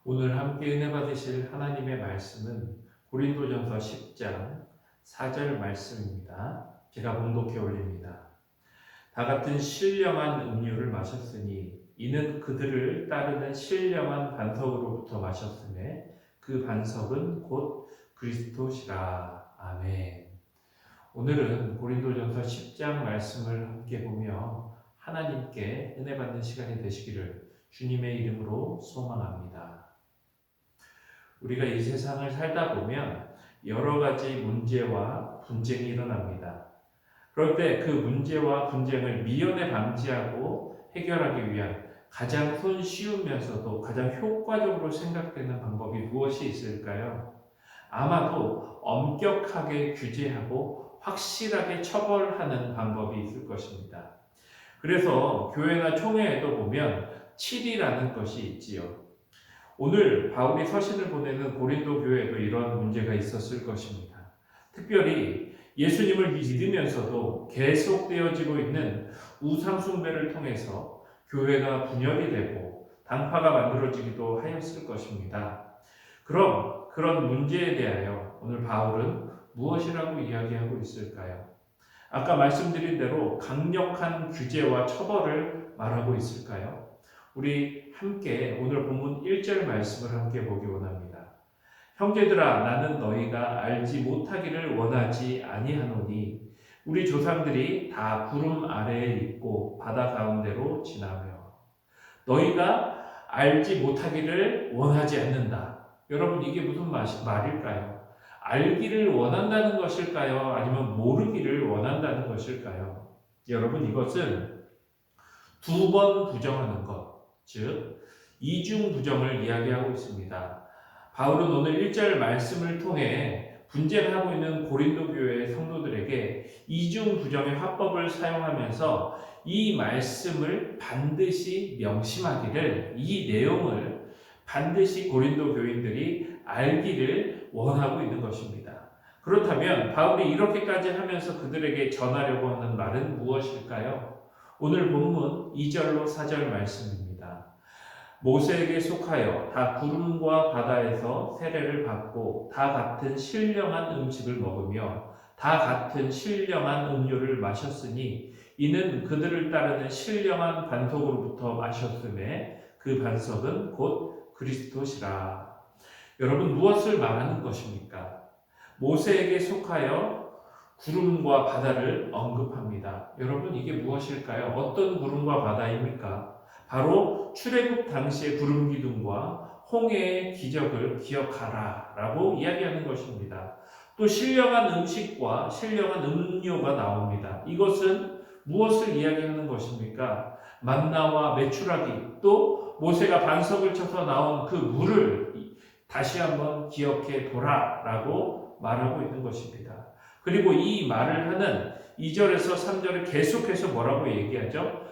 오늘 함께 은혜 받으실 하나님의 말씀은 고린도전서 10장 4절 말씀입니다. 제가 봉독해 올립니다. 다 같은 신령한 음료를 마셨으니 이는 그들을 따르는 신령한 반석으로부터 마셨음에 그 반석은 곧 그리스도시라. 아멘. 오늘은 고린도전서 10장 말씀을 함께 보며 하나님께 은혜 받는 시간이 되시기를 주님의 이름으로 소망합니다. 우리가 이 세상을 살다 보면 여러 가지 문제와 분쟁이 일어납니다. 그럴 때 그 문제와 분쟁을 미연에 방지하고 해결하기 위한 가장 손쉬우면서도 가장 효과적으로 생각되는 방법이 무엇이 있을까요? 아마도 엄격하게 규제하고 확실하게 처벌하는 방법이 있을 것입니다. 그래서 교회나 총회에도 보면 7이라는 것이 있지요. 오늘 바울이 서신을 보내는 고린도 교회에도 이런 문제가 있었을 것입니다. 특별히 예수님을 믿으면서도 계속되어지고 있는 우상숭배를 통해서 교회가 분열이 되고 당파가 만들어지기도 하였을 것입니다. 그럼 그런 문제에 대하여 오늘 바울은 무엇이라고 이야기하고 있을까요? 아까 말씀드린 대로 강력한 규제와 처벌을 말하고 있을까요? 우리 함께 오늘 본문 1절 말씀을 함께 보기 원합니다. 형제들아 나는 너희가 알지 못하기를 원하지 아니하노니 우리 조상들이 다 구름 아래에 있고 바다 가운데로 지나며 너희가 알지 못하기를 원하지 않는다. 여러분 이게 무슨 말일까요? 알기를 원한다는 것일까요? 아니면 모르기를 원한다는 것일까요? 여러분 이것은 두 번 부정하는 것, 즉 이중 부정을 이야기하고 있습니다. 바울은 오늘 1절 말씀을 통해 분쟁하고 있는 고린도 교회의 성도들에게 이중 부정의 화법을 사용하면서 이 말씀을 반드시 명심하기를, 이 내용을 반드시 고린도 교인들이 알기를 원하고 있는 것입니다. 그렇다면 바울이 이렇게까지 하면서 그들에게 전하려고 하는 말은 무엇일까요? 오늘 본문 2절로 4절 말씀입니다. 모세에게 속하여 다 구름과 바다에서 세례를 받고 다 같은 신령한 음식을 먹으며 다 같은 신령한 음료를 마셨으니 이는 그들을 따르는 신령한 반석으로부터 마셨음에 그 반석은 곧 그리스도시라. 여러분 무엇을 말하는 것입니까? 모세에게 속하여 구름과 바다를 언급합니다. 여러분 이게 무엇일까요? 어떤 구름과 바다입니까? 바로 출애굽 당시의 구름 기둥과 홍해의 기적을 기억하라 라고 이야기하는 것입니다. 또 신령한 음식과 신령한 음료가 나옵니다. 이것은 무엇을 이야기하는 것입니까? 만나와 메추라기 또 모세가 반석을 쳐서 나온 그 물을 다시 한번 기억해 보라 라고 말하고 있는 것입니다. 그리고 이 말을 하는 2절에서 3절을 계속해서 뭐라고 얘기하죠?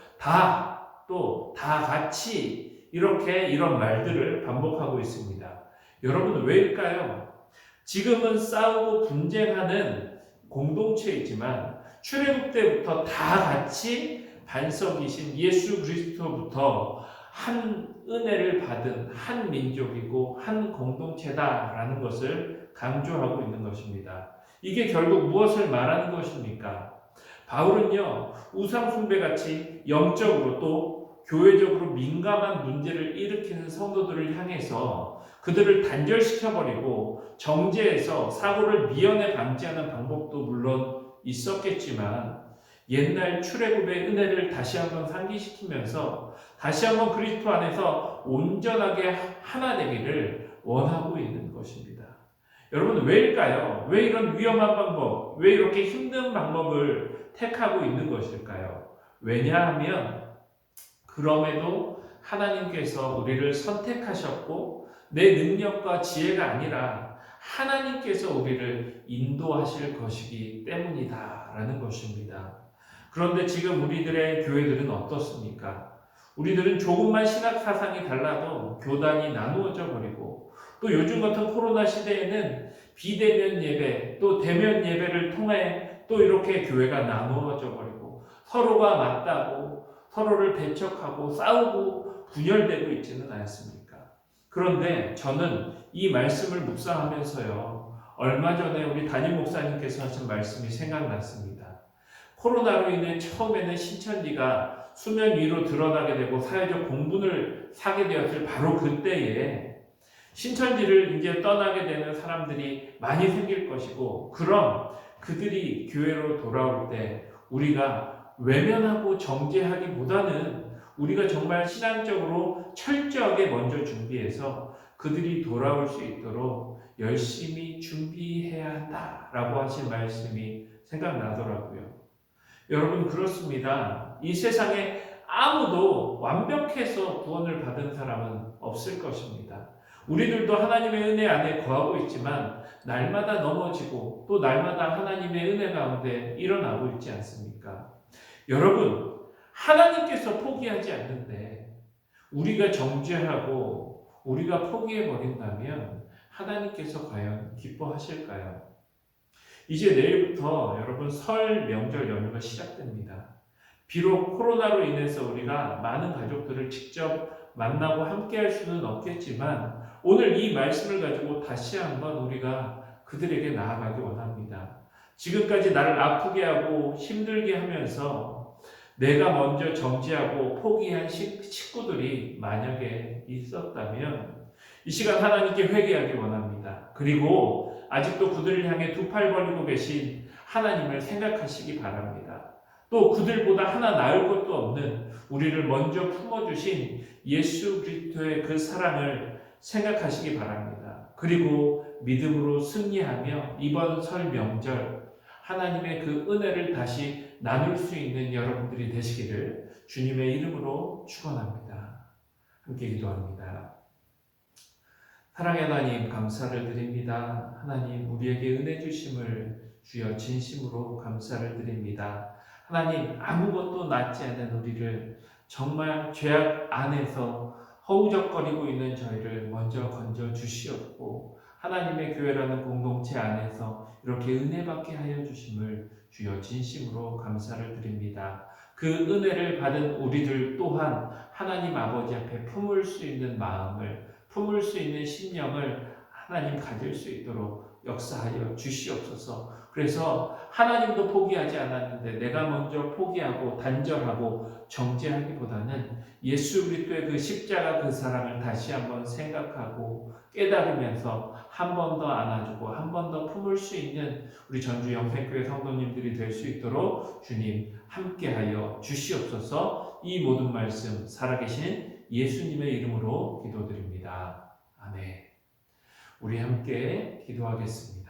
또 다 같이 이렇게 이런 말들을 반복하고 있습니다. 여러분 왜일까요? 지금은 싸우고 분쟁하는 공동체이지만 출애굽 때부터 다 같이 반석이신 예수 그리스도부터 한 은혜를 받은 한 민족이고 한 공동체다라는 것을 강조하고 있는 것입니다. 이게 결국 무엇을 말하는 것입니까? 바울은요, 우상숭배같이 영적으로 또 교회적으로 민감한 문제를 일으키는 성도들을 향해서 그들을 단절시켜버리고 정죄해서 사고를 미연에 방지하는 방법도 물론 있었겠지만 옛날 출애굽의 은혜를 다시 한번 상기시키면서 다시 한번 그리스도 안에서 온전하게 하나 되기를 원하고 있는 것입니다. 여러분 왜일까요? 왜 이런 위험한 방법, 왜 이렇게 힘든 방법을 택하고 있는 것일까요? 왜냐하면 그럼에도 하나님께서 우리를 선택하셨고 내 능력과 지혜가 아니라 하나님께서 우리를 인도하실 것이기 때문이다라는 것입니다. 그런데 지금 우리들의 교회들은 어떻습니까? 우리들은 조금만 신학 사상이 달라도 교단이 나누어져 버리고 또 요즘 같은 코로나 시대에는 비대면 예배 또 대면 예배를 통해 또 이렇게 교회가 나누어져 버리고 서로가 맞다고 서로를 배척하고 싸우고 분열되고 있지는 않습니까? 그런데 저는 이 말씀을 묵상하면서요, 얼마 전에 우리 담임 목사님께서 하신 말씀이 생각났습니다. 코로나로 인해 처음에는 신천지가 수면 위로 드러나게 되고 사회적 공분을 사게 되었을 바로 그때에 신천지를 이제 떠나게 되는 사람들이 많이 생길 것이고, 그럼 그들이 교회로 돌아올 때 우리가 외면하고 정죄하기보다는 우리가 정말 신앙적으로 철저하게 먼저 준비해서 그들이 돌아올 수 있도록 열심히 준비해야 한다라고 하신 말씀이 생각나더라고요. 여러분, 그렇습니다. 이 세상에 아무도 완벽해서 구원을 받은 사람은 없을 것입니다. 우리들도 하나님의 은혜 안에 거하고 있지만 날마다 넘어지고 또 날마다 하나님의 은혜 가운데 일어나고 있지 않습니까? 여러분, 하나님께서 포기하지 않는데 우리가 정죄하고 우리가 포기해버린다면 하나님께서 과연 기뻐하실까요? 이제 내일부터 여러분 설 명절 연휴가 시작됩니다. 비록 코로나로 인해서 우리가 많은 가족들을 직접 만나고 함께 할 수는 없겠지만 오늘 이 말씀을 가지고 다시 한번 우리가 그들에게 나아가기 원합니다. 지금까지 나를 아프게 하고 힘들게 하면서 내가 먼저 정지하고 포기한 식구들이 만약에 있었다면 이 시간 하나님께 회개하기 원합니다. 그리고 아직도 그들을 향해 두 팔 벌리고 계신 하나님을 생각하시기 바랍니다. 또 그들보다 하나 나을 것도 없는 우리를 먼저 품어주신 예수 그리스도의 그 사랑을 생각하시기 바랍니다. 그리고 믿음으로 승리하며 이번 설 명절 하나님의 그 은혜를 다시 나눌 수 있는 여러분들이 되시기를 주님의 이름으로 축원합니다. 함께 기도합니다. 사랑의 하나님, 감사를 드립니다. 하나님, 우리에게 은혜 주심을 주여 진심으로 감사를 드립니다. 하나님, 아무것도 낫지 않은 우리를 정말 죄악 안에서 허우적거리고 있는 저희를 먼저 건져 주시옵고 하나님의 교회라는 공동체 안에서 이렇게 은혜 받게 하여 주심을 주여 진심으로 감사를 드립니다. 그 은혜를 받은 우리들 또한 하나님 아버지 앞에 품을 수 있는 마음을, 품을 수 있는 심령을 하나님 가질 수 있도록 역사하여 주시옵소서. 그래서 하나님도 포기하지 않았는데 내가 먼저 포기하고 단절하고 정죄하기보다는 예수 그리스도의 그 십자가 그 사랑을 다시 한번 생각하고 깨달으면서 한 번 더 안아주고 한 번 더 품을 수 있는 우리 전주 영생교회 성도님들이 될 수 있도록 주님 함께하여 주시옵소서. 이 모든 말씀 살아계신 예수님의 이름으로 기도드립니다. 아멘. 우리 함께 기도하겠습니다.